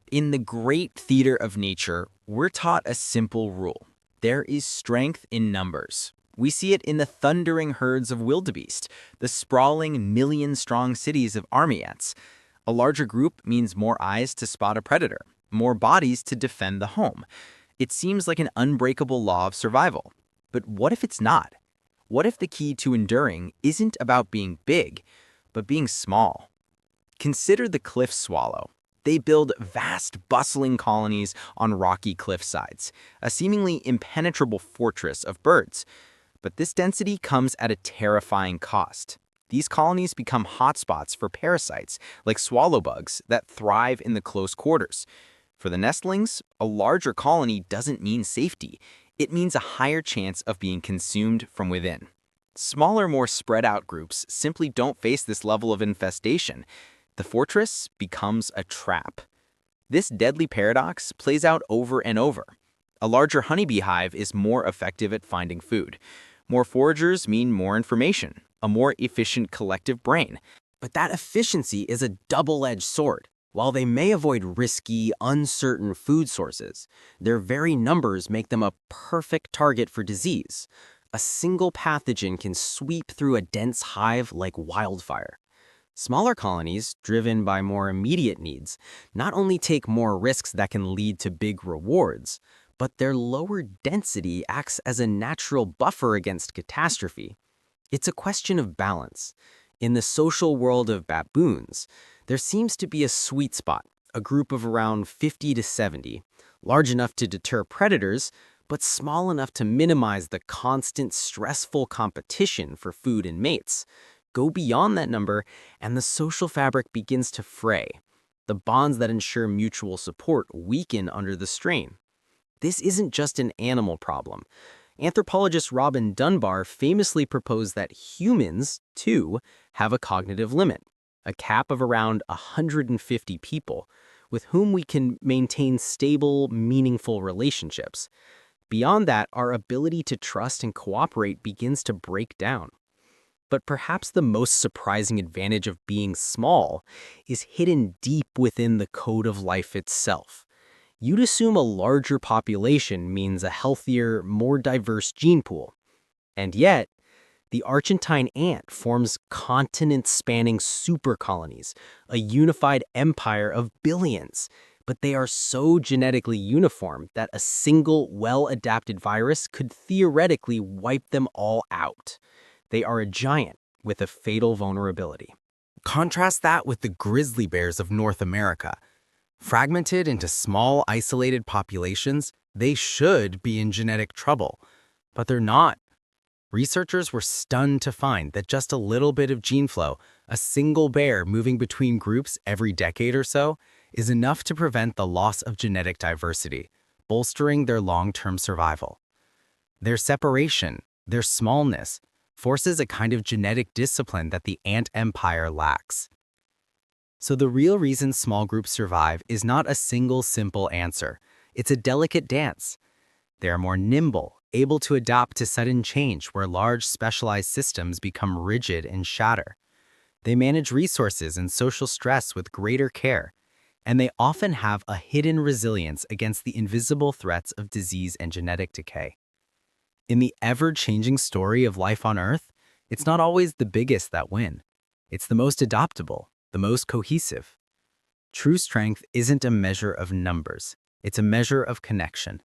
In the great theater of nature, we're taught a simple rule. There is strength in numbers. We see it in the thundering herds of wildebeest, the sprawling million-strong cities of army ants. A larger group means more eyes to spot a predator, more bodies to defend the home. It seems like an unbreakable law of survival. But what if it's not? What if the key to enduring isn't about being big, but being small? Consider the cliff swallow. They build vast, bustling colonies on rocky cliff sides, a seemingly impenetrable fortress of birds. But this density comes at a terrifying cost. These colonies become hotspots for parasites, like swallow bugs, that thrive in the close quarters. For the nestlings, a larger colony doesn't mean safety. It means a higher chance of being consumed from within. Smaller, more spread out groups simply don't face this level of infestation. The fortress becomes a trap. This deadly paradox plays out over and over. A larger honeybee hive is more effective at finding food. More foragers mean more information, a more efficient collective brain. But that efficiency is a double-edged sword. While they may avoid risky, uncertain food sources, their very numbers make them a perfect target for disease. A single pathogen can sweep through a dense hive like wildfire. Smaller colonies, driven by more immediate needs, not only take more risks that can lead to big rewards, but their lower density acts as a natural buffer against catastrophe. It's a question of balance. In the social world of baboons, there seems to be a sweet spot, a group of around 50 to 70, large enough to deter predators, but small enough to minimize the constant, stressful competition for food and mates. Go beyond that number, and the social fabric begins to fray. The bonds that ensure mutual support weaken under the strain. This isn't just an animal problem. Anthropologist Robin Dunbar famously proposed that humans, too, have a cognitive limit, a cap of around 150 people, with whom we can maintain stable, meaningful relationships. Beyond that, our ability to trust and cooperate begins to break down. But perhaps the most surprising advantage of being small is hidden deep within the code of life itself. You'd assume a larger population means a healthier, more diverse gene pool. And yet, the Argentine ant forms continent-spanning supercolonies, a unified empire of billions. But they are so genetically uniform that a single, well-adapted virus could theoretically wipe them all out. They are a giant with a fatal vulnerability. Contrast that with the grizzly bears of North America. Fragmented into small, isolated populations, they should be in genetic trouble, but they're not. Researchers were stunned to find that just a little bit of gene flow, a single bear moving between groups every decade or so, is enough to prevent the loss of genetic diversity, bolstering their long-term survival. Their separation, their smallness, forces a kind of genetic discipline that the ant empire lacks. So the real reason small groups survive is not a single simple answer. It's a delicate dance. They are more nimble, able to adapt to sudden change where large specialized systems become rigid and shatter. They manage resources and social stress with greater care, and they often have a hidden resilience against the invisible threats of disease and genetic decay. In the ever-changing story of life on Earth, it's not always the biggest that win. It's the most adaptable, the most cohesive. True strength isn't a measure of numbers. It's a measure of connection.